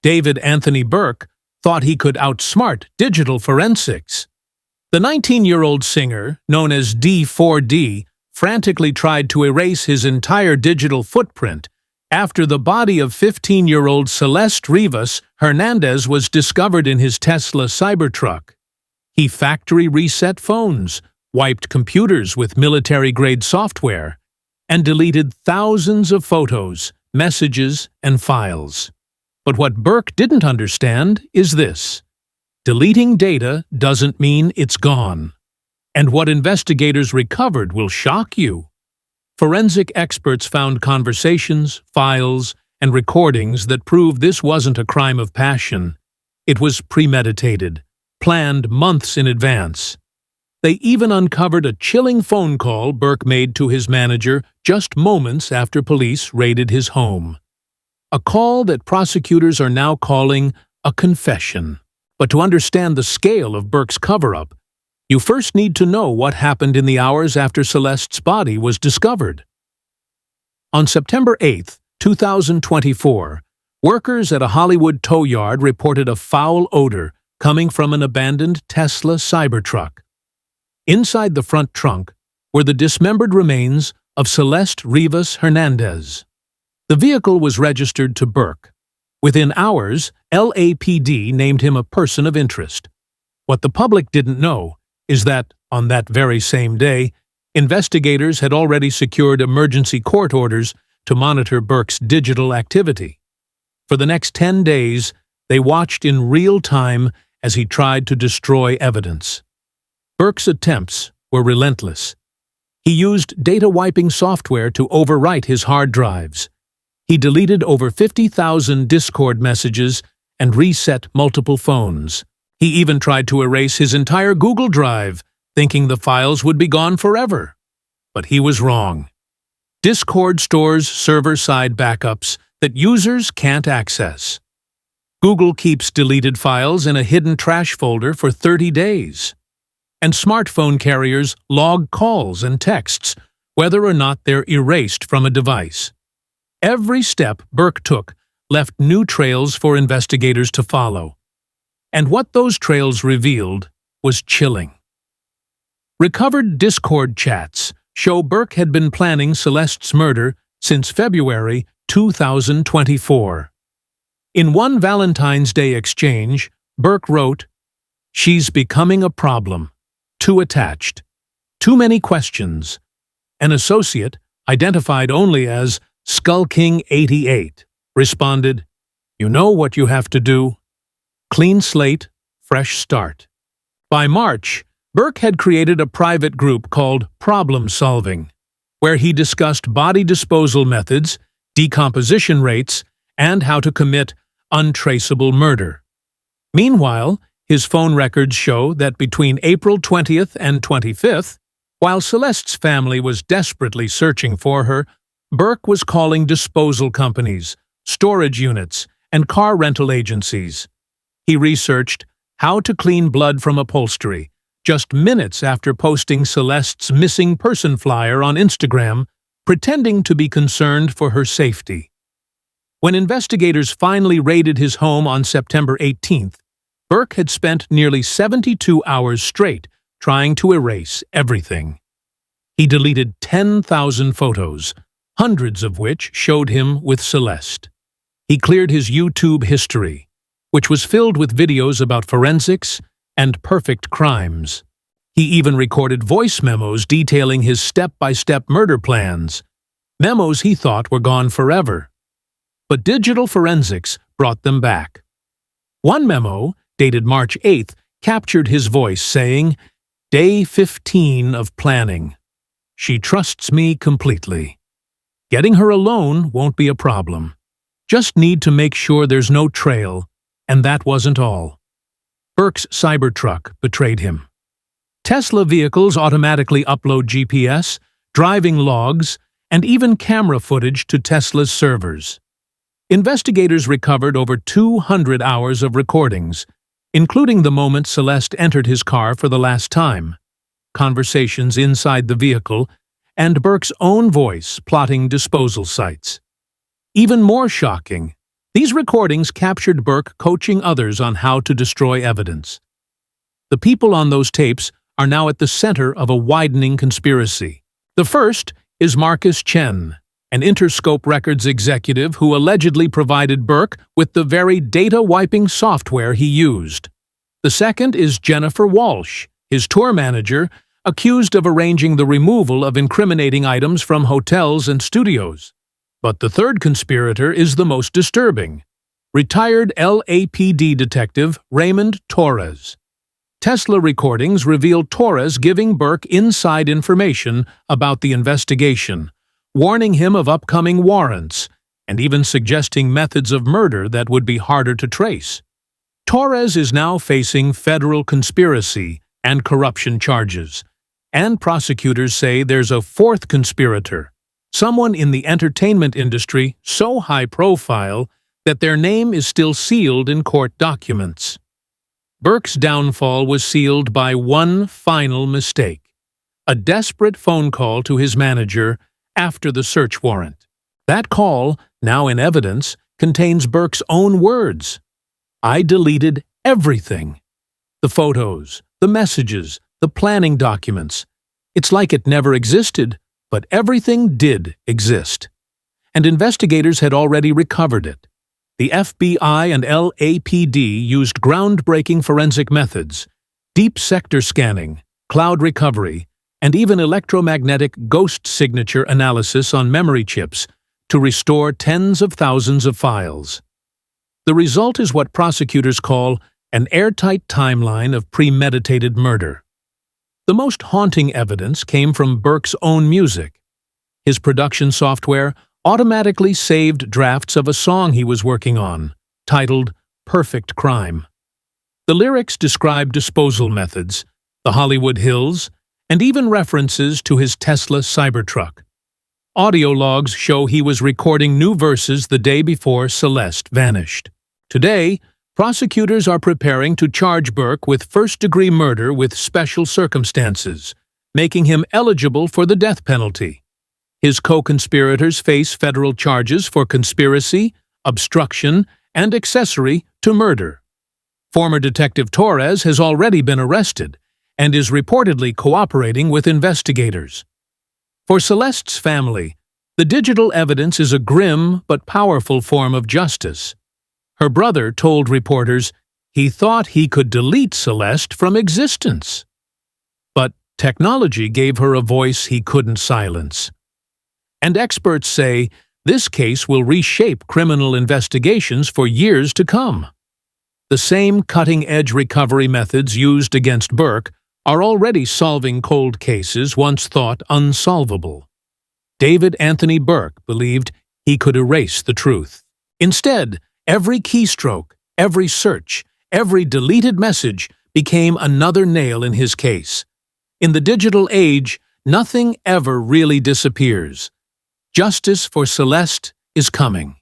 David Anthony Burke, thought he could outsmart digital forensics. The 19-year-old singer, known as D4vd, frantically tried to erase his entire digital footprint after the body of 15-year-old Celeste Rivas Hernandez was discovered in his Tesla Cybertruck. He factory reset phones, wiped computers with military-grade software, and deleted thousands of photos, messages, and files. But what Burke didn't understand is this: deleting data doesn't mean it's gone. And what investigators recovered will shock you. Forensic experts found conversations, files, and recordings that prove this wasn't a crime of passion. It was premeditated, planned months in advance. They even uncovered a chilling phone call Burke made to his manager just moments after police raided his home. A call that prosecutors are now calling a confession. But to understand the scale of Burke's cover-up, you first need to know what happened in the hours after Celeste's body was discovered. On September 8, 2024, workers at a Hollywood tow yard reported a foul odor coming from an abandoned Tesla Cybertruck. Inside the front trunk were the dismembered remains of Celeste Rivas Hernandez. The vehicle was registered to Burke. Within hours, LAPD named him a person of interest. What the public didn't know is that, on that very same day, investigators had already secured emergency court orders to monitor Burke's digital activity. For the next 10 days, they watched in real time as he tried to destroy evidence. Burke's attempts were relentless. He used data-wiping software to overwrite his hard drives. He deleted over 50,000 Discord messages and reset multiple phones. He even tried to erase his entire Google Drive, thinking the files would be gone forever. But he was wrong. Discord stores server-side backups that users can't access. Google keeps deleted files in a hidden trash folder for 30 days. And smartphone carriers log calls and texts, whether or not they're erased from a device. Every step Burke took left new trails for investigators to follow. And what those trails revealed was chilling. Recovered Discord chats show Burke had been planning Celeste's murder since February 2024. In one Valentine's Day exchange, Burke wrote, "She's becoming a problem. Too attached. Too many questions." An associate, identified only as Skulking88, responded, "You know what you have to do. Clean slate, fresh start." By March, Burke had created a private group called Problem Solving, where he discussed body disposal methods, decomposition rates, and how to commit untraceable murder. Meanwhile, his phone records show that between April 20th and 25th, while Celeste's family was desperately searching for her, Burke was calling disposal companies, storage units, and car rental agencies. He researched how to clean blood from upholstery just minutes after posting Celeste's missing person flyer on Instagram, pretending to be concerned for her safety. When investigators finally raided his home on September 18th, Burke had spent nearly 72 hours straight trying to erase everything. He deleted 10,000 photos, hundreds of which showed him with Celeste. He cleared his YouTube history, which was filled with videos about forensics and perfect crimes. He even recorded voice memos detailing his step-by-step murder plans, memos he thought were gone forever. But digital forensics brought them back. One memo, dated March 8th, captured his voice saying, "Day 15 of planning. She trusts me completely. Getting her alone won't be a problem. Just need to make sure there's no trail," and that wasn't all. Burke's Cybertruck betrayed him. Tesla vehicles automatically upload GPS, driving logs, and even camera footage to Tesla's servers. Investigators recovered over 200 hours of recordings, including the moment Celeste entered his car for the last time, conversations inside the vehicle, and Burke's own voice plotting disposal sites. Even more shocking, These recordings captured Burke coaching others on how to destroy evidence. The people on those tapes are now at the center of a widening conspiracy. The first is Marcus Chen, an Interscope Records executive who allegedly provided Burke with the very data-wiping software he used. The second is Jennifer Walsh, his tour manager, accused of arranging the removal of incriminating items from hotels and studios. But the third conspirator is the most disturbing: retired LAPD detective Raymond Torres. Tesla recordings reveal Torres giving Burke inside information about the investigation, warning him of upcoming warrants, and even suggesting methods of murder that would be harder to trace. Torres is now facing federal conspiracy and corruption charges, and prosecutors say there's a fourth conspirator, someone in the entertainment industry so high-profile that their name is still sealed in court documents. Burke's downfall was sealed by one final mistake: a desperate phone call to his manager after the search warrant. That call, now in evidence, contains Burke's own words. "I deleted everything. The photos, the messages, the planning documents. It's like it never existed, but everything did exist." And investigators had already recovered it. The FBI and LAPD used groundbreaking forensic methods: deep sector scanning, cloud recovery, and even electromagnetic ghost signature analysis on memory chips to restore tens of thousands of files. The result is what prosecutors call an airtight timeline of premeditated murder. The most haunting evidence came from Burke's own music. His production software automatically saved drafts of a song he was working on, titled "Perfect Crime." The lyrics describe disposal methods, the Hollywood Hills, and even references to his Tesla Cybertruck. Audio logs show he was recording new verses the day before Celeste vanished. Today, prosecutors are preparing to charge Burke with first-degree murder with special circumstances, making him eligible for the death penalty. His co-conspirators face federal charges for conspiracy, obstruction, and accessory to murder. Former Detective Torres has already been arrested and is reportedly cooperating with investigators. For Celeste's family, the digital evidence is a grim but powerful form of justice. Her brother told reporters he thought he could delete Celeste from existence. But technology gave her a voice he couldn't silence. And experts say this case will reshape criminal investigations for years to come. The same cutting-edge recovery methods used against Burke are already solving cold cases once thought unsolvable. David Anthony Burke believed he could erase the truth. Instead, every keystroke, every search, every deleted message became another nail in his case. In the digital age, nothing ever really disappears. Justice for Celeste is coming.